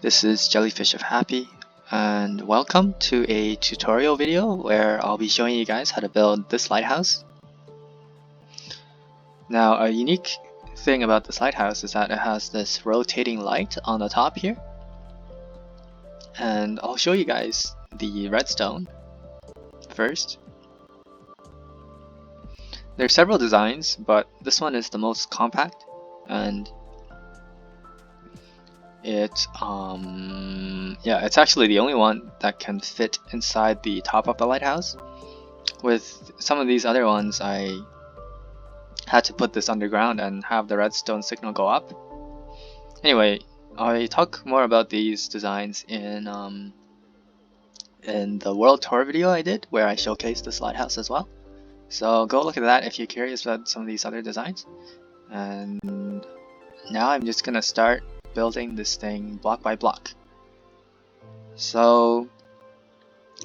This is JeLLyFiSHofHaPPy, and welcome to a tutorial video where I'll be showing you guys how to build this lighthouse. Now, a unique thing about this lighthouse is that it has this rotating light on the top here, and I'll show you guys the redstone first. There are several designs, but this one is the most compact, and it's actually the only one that can fit inside the top of the lighthouse. With some of these other ones, I had to put this underground and have the redstone signal go up. Anyway, I talk more about these designs in the world tour video I did, where I showcased this lighthouse as well. So go look at that if you're curious about some of these other designs. And now I'm just gonna start building this thing block by block. So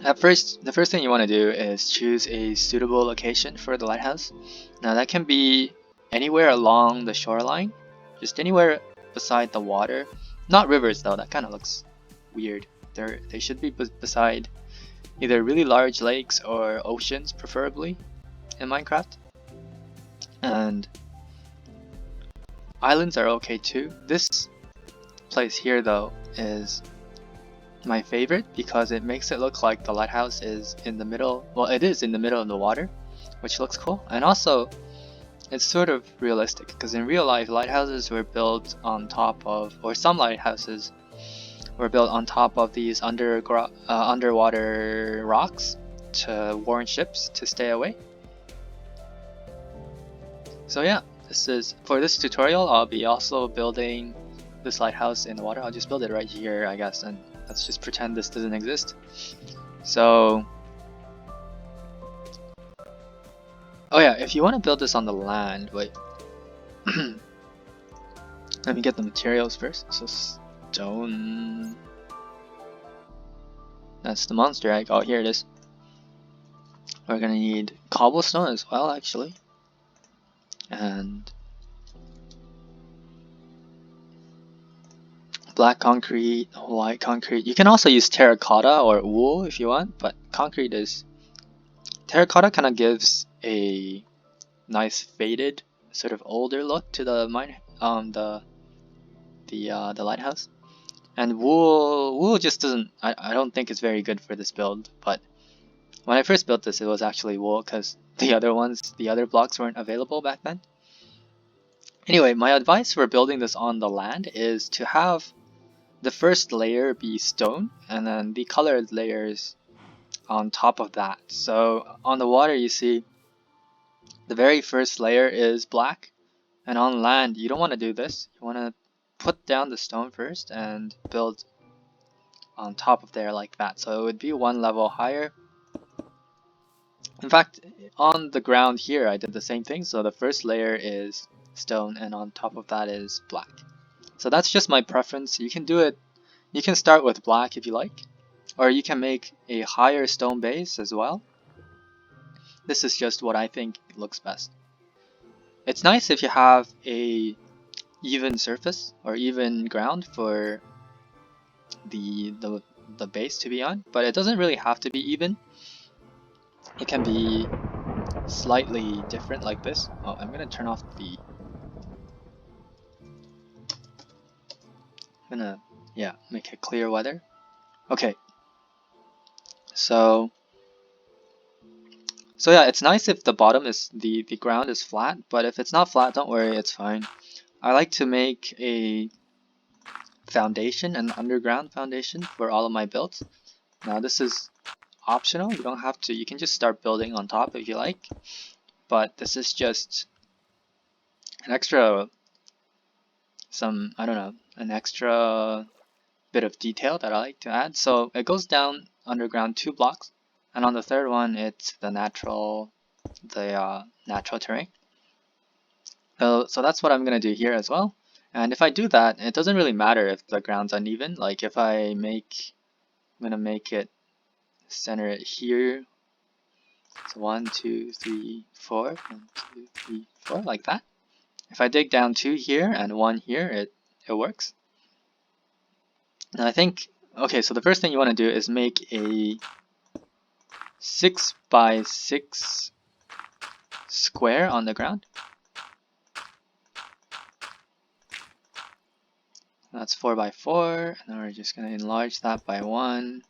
the first thing you want to do is choose a suitable location for the lighthouse. Now that can be anywhere along the shoreline, just anywhere beside the water. Not rivers though, that kind of looks weird. They should be beside either really large lakes or oceans, preferably in Minecraft. And islands are okay too. This place here though is my favorite because it makes it look like the lighthouse is in the middle. Well, it is in the middle of the water, which looks cool. And also it's sort of realistic because in real life lighthouses were built on top of, or some lighthouses were built on top of these underwater rocks to warn ships to stay away. So yeah, for this tutorial I'll be also building this lighthouse in the water. I'll just build it right here, I guess, and let's just pretend this doesn't exist. So, oh yeah, if you want to build this on the land, wait. Let me get the materials first. So stone. That's the monster egg. Oh, here it is. We're gonna need cobblestone as well, actually. And black concrete, white concrete. You can also use terracotta or wool if you want, but concrete is... Terracotta kind of gives a nice faded, sort of older look to the lighthouse. And wool just doesn't... I don't think it's very good for this build, but when I first built this, it was actually wool because the other blocks weren't available back then. Anyway, my advice for building this on the land is to have the first layer be stone and then the colored layers on top of that. So on the water you see the very first layer is black, and on land you don't want to do this. You want to put down the stone first and build on top of there like that. So it would be one level higher. In fact, on the ground here I did the same thing. So the first layer is stone and on top of that is black. So that's just my preference. You can do it, you can start with black if you like, or you can make a higher stone base as well. This is just what I think looks best. It's nice if you have a even surface or even ground for the base to be on, but it doesn't really have to be even. It can be slightly different like this. Oh, I'm gonna turn off the... I'm gonna, yeah, make it clear weather. Okay. So yeah, it's nice if the bottom is the ground is flat, but if it's not flat, don't worry, it's fine. I like to make a foundation, an underground foundation for all of my builds. Now this is optional, you don't have to, you can just start building on top if you like, but this is just an extra, an extra bit of detail that I like to add. So it goes down underground 2 blocks, and on the third one it's the natural terrain. So that's what I'm gonna do here as well. And if I do that, it doesn't really matter if the ground's uneven. Like if I'm gonna make it, center it here. So 1, 2, 3, 4, 1, 2, 3, 4, like that. If I dig down 2 here and 1 here, it works. Now I think, okay, so the first thing you want to do is make a 6 by 6 square on the ground. That's 4 by 4, and then we're just going to enlarge that by 1.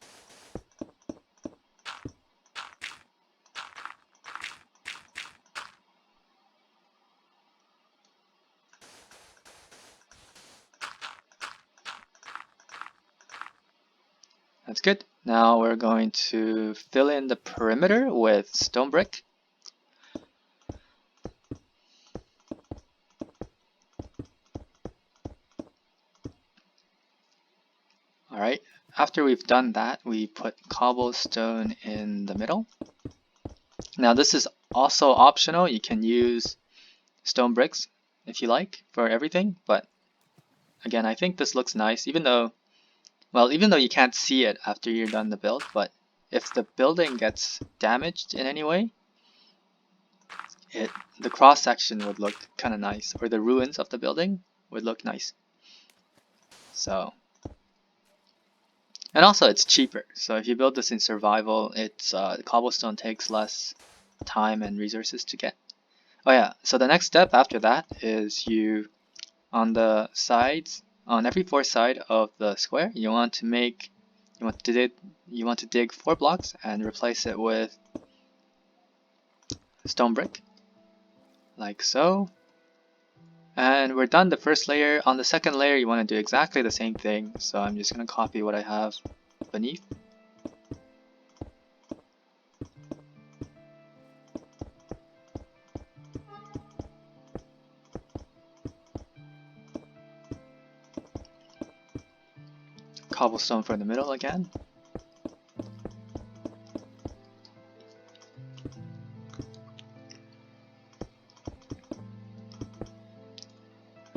That's good. Now we're going to fill in the perimeter with stone brick. Alright, after we've done that, we put cobblestone in the middle. Now this is also optional. You can use stone bricks if you like for everything, but again, I think this looks nice, even though you can't see it after you're done the build, but if the building gets damaged in any way, the cross section would look kind of nice, or the ruins of the building would look nice. So, and also it's cheaper. So if you build this in survival, it's cobblestone takes less time and resources to get. Oh yeah, so the next step after that is on the sides, on every 4 side of the square, you want to dig 4 blocks and replace it with stone brick, like so. And we're done the first layer. On the second layer, you want to do exactly the same thing. So I'm just going to copy what I have beneath. Cobblestone for the middle again.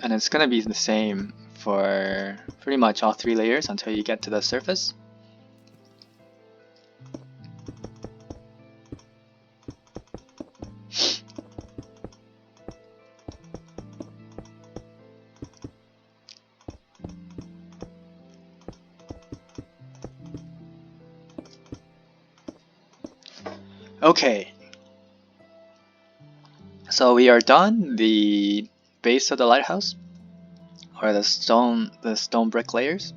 And it's going to be the same for pretty much all 3 layers until you get to the surface. Okay, so we are done the base of the lighthouse, or the stone brick layers.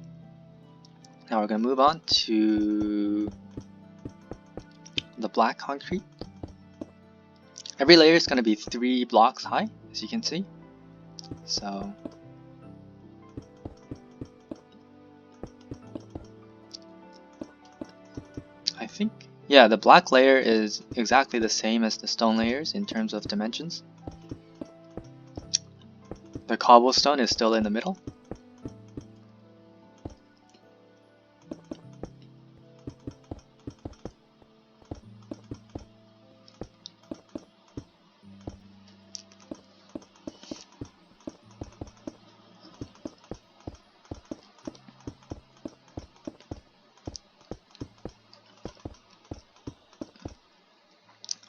Now we're going to move on to the black concrete. Every layer is going to be 3 blocks high, as you can see. So I think, yeah, the black layer is exactly the same as the stone layers in terms of dimensions. The cobblestone is still in the middle.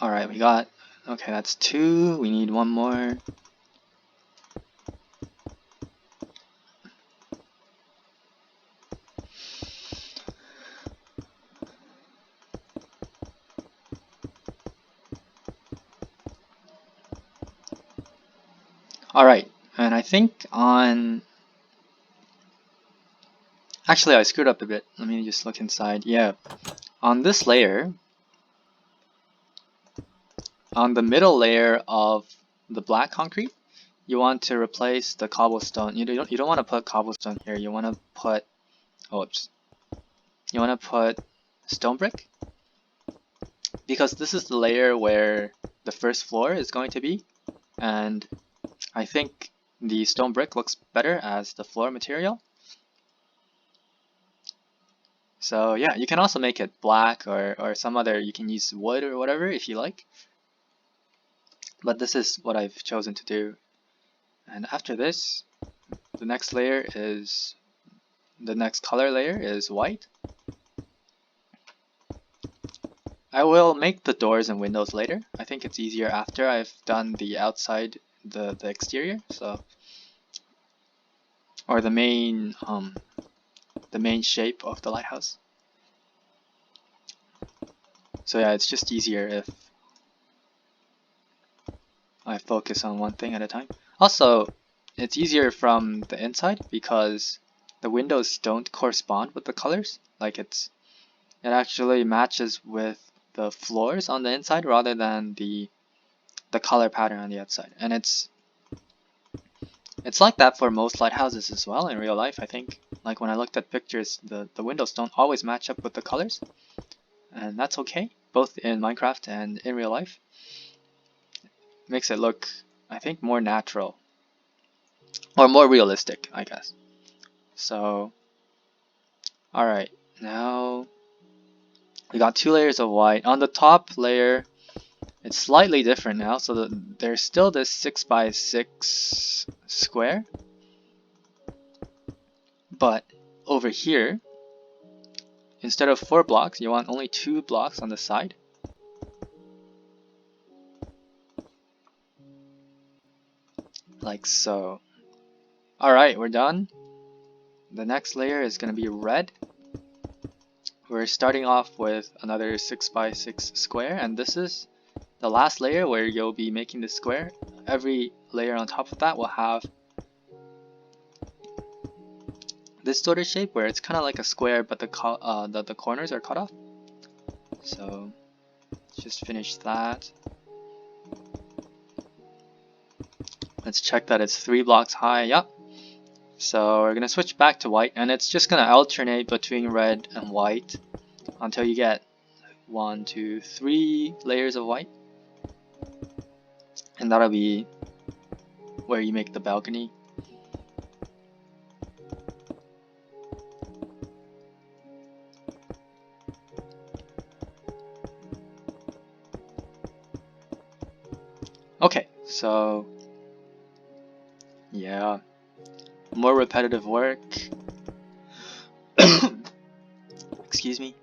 Alright, we got, okay, that's 2, we need 1 more. Alright, and I think actually I screwed up a bit, let me just look inside. Yeah, on this layer, on the middle layer of the black concrete, you want to replace the cobblestone. You don't want to put cobblestone here. You want to put you want to put stone brick, because this is the layer where the first floor is going to be, and I think the stone brick looks better as the floor material. So yeah, you can also make it black or some other, you can use wood or whatever if you like. But this is what I've chosen to do. And after this, the next color layer is white. I will make the doors and windows later. I think it's easier after I've done the outside, the exterior, so, or the the main shape of the lighthouse. So yeah, it's just easier if I focus on one thing at a time. Also, it's easier from the inside because the windows don't correspond with the colors. Like it actually matches with the floors on the inside rather than the color pattern on the outside. And it's like that for most lighthouses as well in real life, I think. Like when I looked at pictures, the windows don't always match up with the colors. And that's okay, both in Minecraft and in real life. Makes it look, I think, more natural. Or more realistic, I guess. So, alright, now we got 2 layers of white. On the top layer, it's slightly different now, so there's still this 6x6 square. But over here, instead of 4 blocks, you want only 2 blocks on the side. Like so. Alright, we're done. The next layer is going to be red. We're starting off with another 6x6 square, and this is the last layer where you'll be making the square. Every layer on top of that will have this sort of shape where it's kind of like a square, but the corners are cut off. So just finish that. Let's check that it's 3 blocks high. Yep. So we're gonna switch back to white, and it's just gonna alternate between red and white until you get 1, 2, 3 layers of white, and that'll be where you make the balcony. Okay, so yeah, more repetitive work. Excuse me.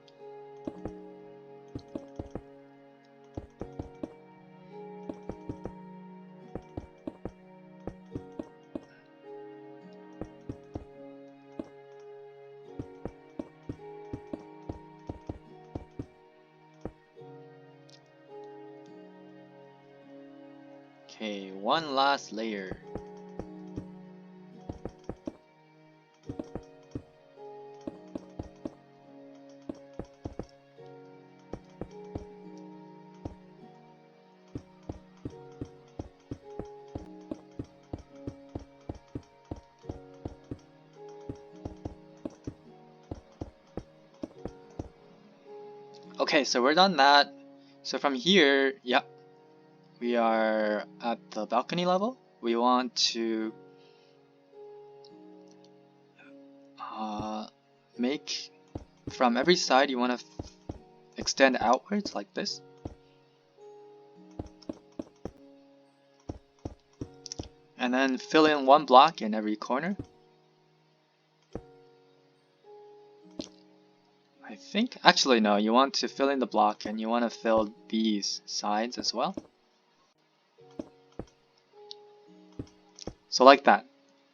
Okay, one last layer. Okay, so we're done that. So from here, yep, we are at the balcony level. We want to make from every side, you want to extend outwards like this. And then fill in 1 block in every corner. I think, actually no, you want to fill in the block and you want to fill these sides as well. So like that.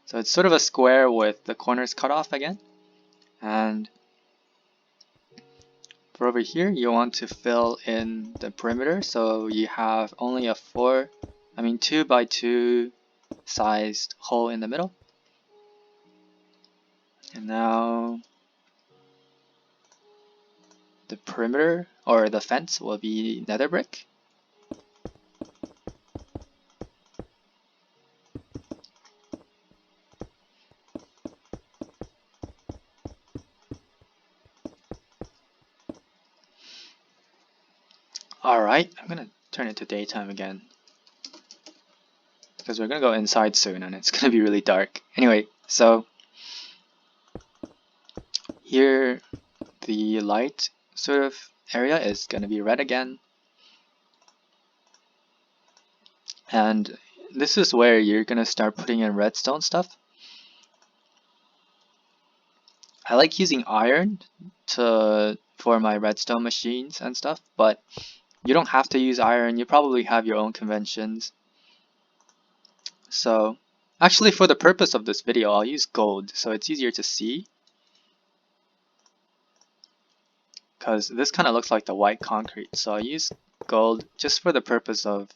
So it's sort of a square with the corners cut off again. And for over here, you want to fill in the perimeter, so you have only a 2 by 2 sized hole in the middle. And now the perimeter or the fence will be nether brick. Alright, I'm gonna turn it to daytime again, because we're gonna go inside soon and it's gonna be really dark. Anyway, so here the light sort of area is gonna be red again. And this is where you're gonna start putting in redstone stuff. I like using iron for my redstone machines and stuff, but you don't have to use iron. You probably have your own conventions. So actually, for the purpose of this video, I'll use gold so it's easier to see. because this kind of looks like the white concrete. So I use gold just for the purpose of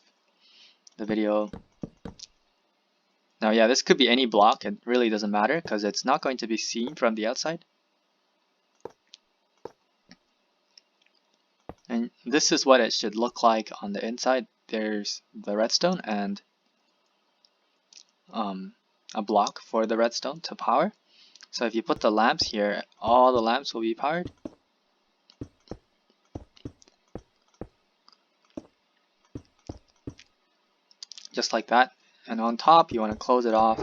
the video. Now, yeah, this could be any block. It really doesn't matter because it's not going to be seen from the outside. And this is what it should look like on the inside. There's the redstone and a block for the redstone to power. So if you put the lamps here, all the lamps will be powered. Just like that. And on top, you want to close it off.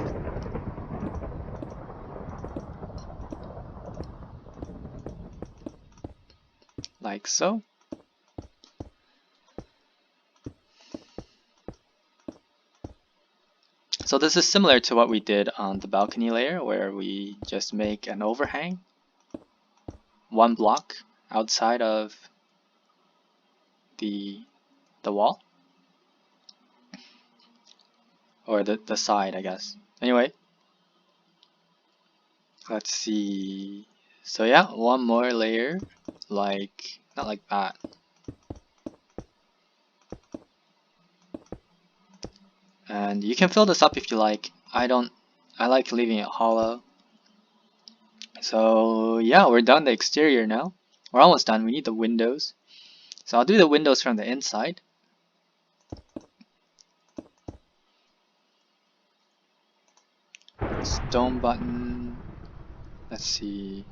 Like so. So this is similar to what we did on the balcony layer, where we just make an overhang, one block outside of the wall, or the side, I guess. Anyway, let's see. So yeah, one more layer, like not like that. And you can fill this up if you like. I like leaving it hollow. So yeah, we're done the exterior now. We're almost done. We need the windows. So I'll do the windows from the inside. Stone button. Let's see.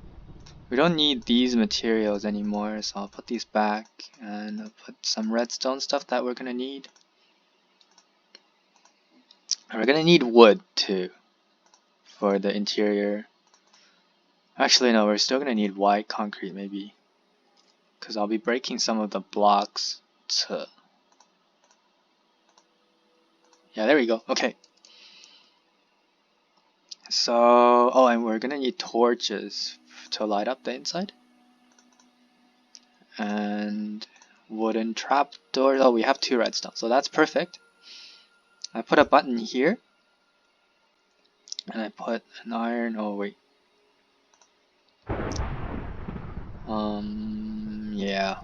We don't need these materials anymore, so I'll put these back and I'll put some redstone stuff that we're gonna need. And we're gonna need wood too for the interior. Actually, no, we're still gonna need white concrete maybe, because I'll be breaking some of the blocks to. Yeah, there we go. Okay. So, oh, and we're gonna need torches to light up the inside. And wooden trapdoors. Oh, we have 2 redstone, so that's perfect. I put a button here. And I put an iron. Oh, wait. Yeah.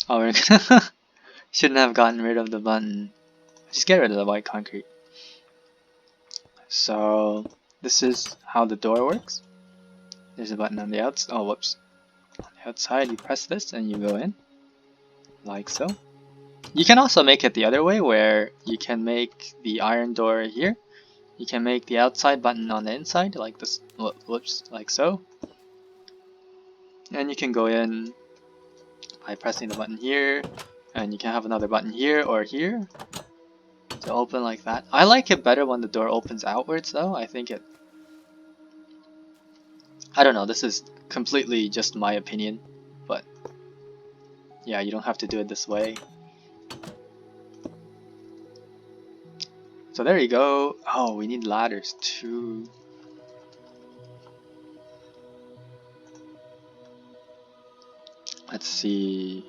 Oh, we're gonna. Shouldn't have gotten rid of the button. Just get rid of the white concrete. So, this is how the door works. There's a button on the outside. Oh, whoops. On the outside, you press this and you go in. Like so. You can also make it the other way, where you can make the iron door here. You can make the outside button on the inside, like this. Whoops, like so. And you can go in by pressing the button here, and you can have another button here or here to open like that. I like it better when the door opens outwards though. I don't know, this is completely just my opinion, but yeah, you don't have to do it this way. So there you go. Oh, we need ladders too. Let's see.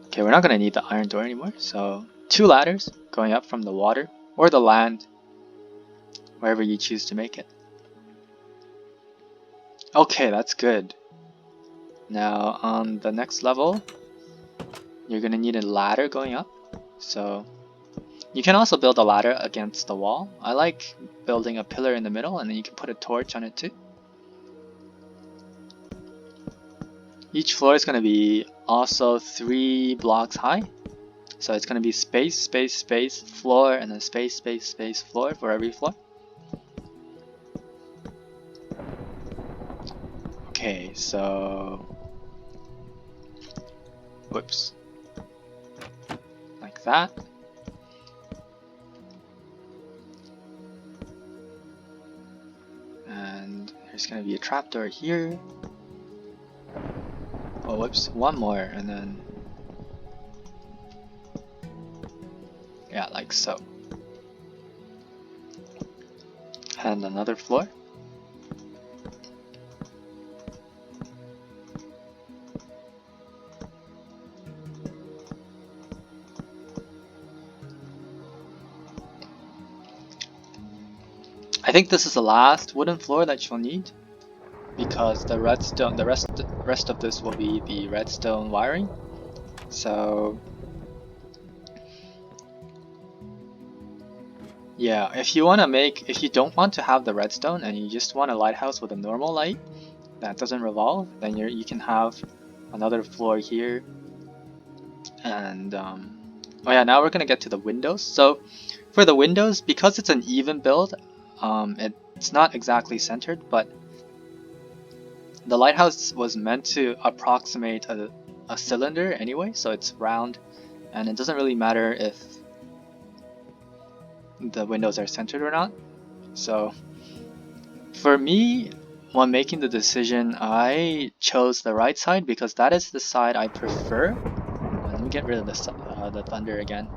Okay, we're not gonna need the iron door anymore, so 2 ladders going up from the water or the land, wherever you choose to make it. Okay, that's good. Now on the next level, you're gonna need a ladder going up. So you can also build a ladder against the wall. I like building a pillar in the middle, and then you can put a torch on it too. Each floor is gonna be also 3 blocks high. So it's gonna be space, space, space, floor, and then space, space, space, floor for every floor. Okay, so whoops, like that. And there's gonna be a trapdoor here. Oh, whoops, one more, and then yeah, like so. And another floor. I think this is the last wooden floor that you'll need. because the redstone, the rest of this will be the redstone wiring. So yeah, if you don't want to have the redstone and you just want a lighthouse with a normal light that doesn't revolve, then you can have another floor here. And oh yeah, now we're gonna get to the windows. So for the windows, because it's an even build, it's not exactly centered, but the lighthouse was meant to approximate a cylinder anyway, so it's round, and it doesn't really matter if the windows are centered or not. So for me, when making the decision, I chose the right side because that is the side I prefer. Let me get rid of the thunder again.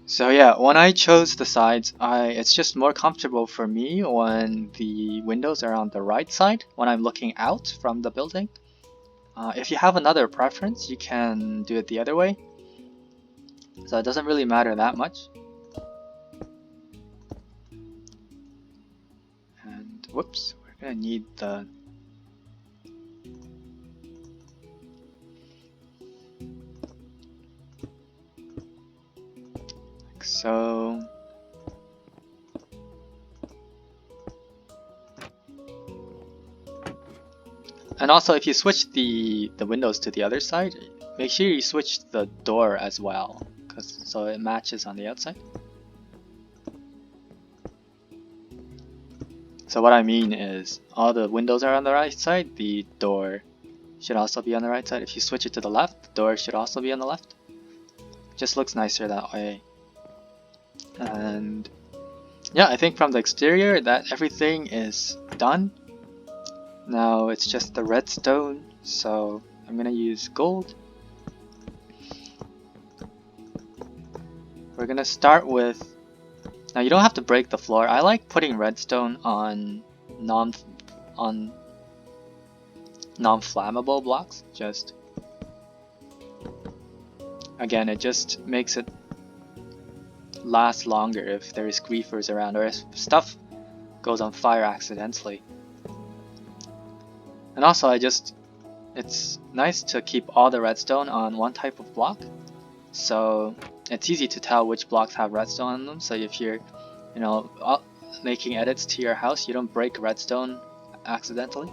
So yeah, when I chose the sides, it's just more comfortable for me when the windows are on the right side when I'm looking out from the building. If you have another preference, you can do it the other way. So it doesn't really matter that much. And whoops, we're gonna need the like so. And also, if you switch the windows to the other side, make sure you switch the door as well, so it matches on the outside. So what I mean is, all the windows are on the right side, the door should also be on the right side. If you switch it to the left, the door should also be on the left. Just looks nicer that way. And yeah, I think from the exterior that everything is done. Now it's just the redstone, so I'm gonna use gold. We're gonna start with, now you don't have to break the floor. I like putting redstone on non-flammable blocks. Just again, it just makes it last longer if there is griefers around or if stuff goes on fire accidentally. And also it's nice to keep all the redstone on one type of block, so it's easy to tell which blocks have redstone on them. So if you're making edits to your house, you don't break redstone accidentally.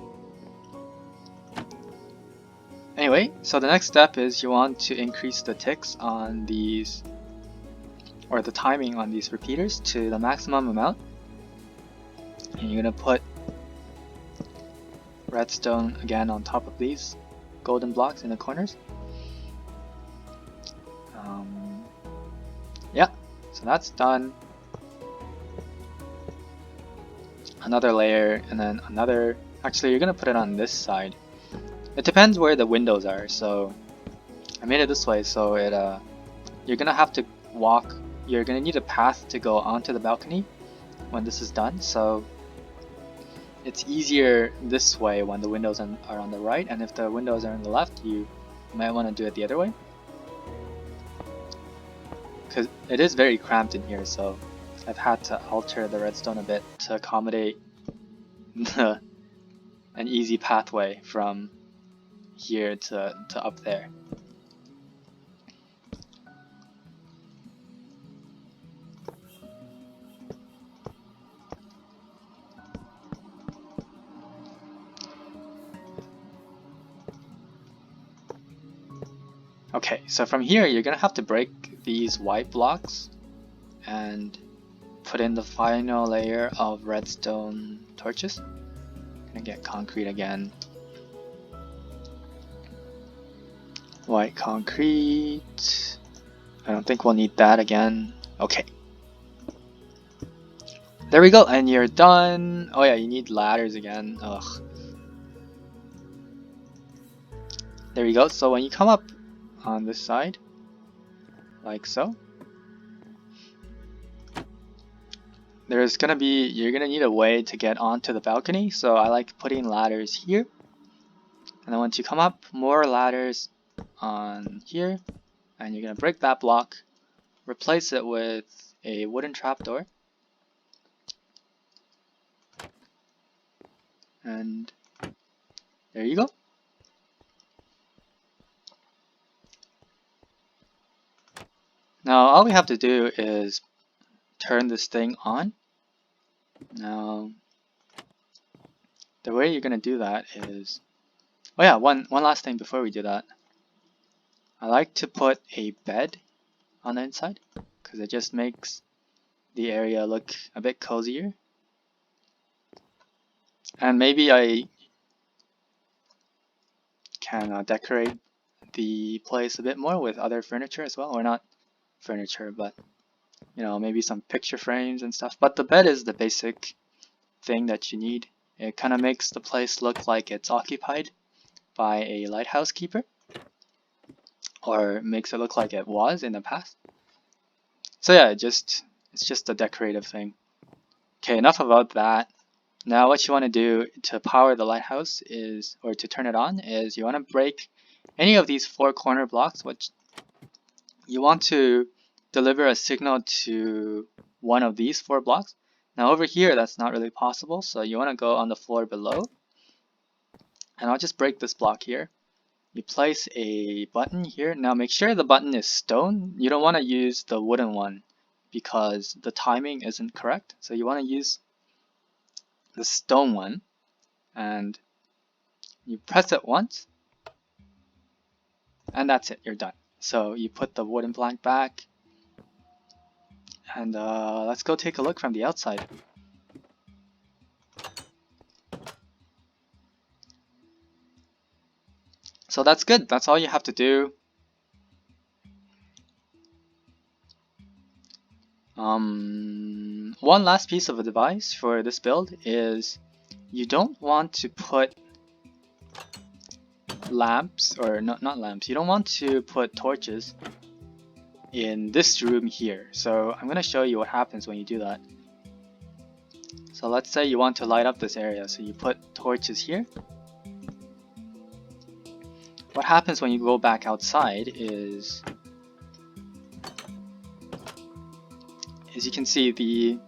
Anyway, so the next step is you want to increase the ticks on these, or the timing on these repeaters to the maximum amount. And you're gonna put redstone again on top of these golden blocks in the corners. Yeah, so that's done. Another layer, and then another. Actually, you're gonna put it on this side. It depends where the windows are, so I made it this way. So you're gonna have to walk. You're gonna need a path to go onto the balcony when this is done. So it's easier this way when the windows are on the right, and if the windows are on the left, you might want to do it the other way. Because it is very cramped in here, so I've had to alter the redstone a bit to accommodate an easy pathway from here to up there. Okay, so from here you're gonna have to break these white blocks and put in the final layer of redstone torches. Gonna get concrete again. White concrete. I don't think we'll need that again. Okay. There we go, and you're done. Oh yeah, you need ladders again. Ugh. There you go. So when you come up on this side, like so, you're gonna need a way to get onto the balcony. So I like putting ladders here, and then once you come up, more ladders on here, and you're gonna break that block, replace it with a wooden trapdoor. And there you go. Now all we have to do is turn this thing on. Now the way you're gonna do that is, oh yeah, one last thing before we do that. I like to put a bed on the inside because it just makes the area look a bit cozier. And maybe I can decorate the place a bit more with other furniture as well, or not furniture, but you know, maybe some picture frames and stuff. But the bed is the basic thing that you need. It kind of makes the place look like it's occupied by a lighthouse keeper, or makes it look like it was in the past. So yeah, it's just a decorative thing. Okay, enough about that. Now what you want to do to power the lighthouse is, or to turn it on, is you want to break any of these 4 corner blocks, which you want to deliver a signal to one of these 4 blocks. Now over here that's not really possible, so you want to go on the floor below, and I'll just break this block here. You place a button here. Now make sure the button is stone. You don't want to use the wooden one because the timing isn't correct, so you want to use the stone one, and you press it once, and that's it, you're done. So you put the wooden plank back, and let's go take a look from the outside. So that's good, that's all you have to do. One last piece of advice for this build is you don't want to put lamps, or not lamps, you don't want to put torches in this room here. So I'm going to show you what happens when you do that. So let's say you want to light up this area, so you put torches here. What happens when you go back outside is you can see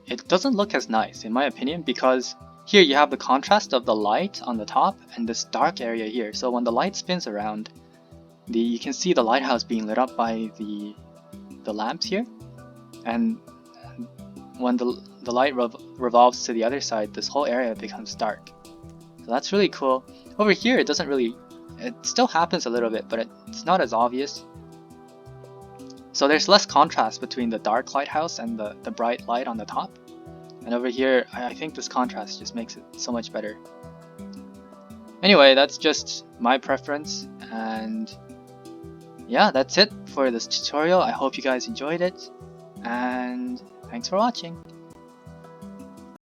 it doesn't look as nice in my opinion, because here you have the contrast of the light on the top and this dark area here. So when the light spins around, you can see the lighthouse being lit up by the lamps here, and when the light revolves to the other side, this whole area becomes dark. So that's really cool. Over here it still happens a little bit, but it's not as obvious. So there's less contrast between the dark lighthouse and the bright light on the top. And over here, I think this contrast just makes it so much better. Anyway, that's just my preference, and yeah, that's it for this tutorial. I hope you guys enjoyed it, and thanks for watching.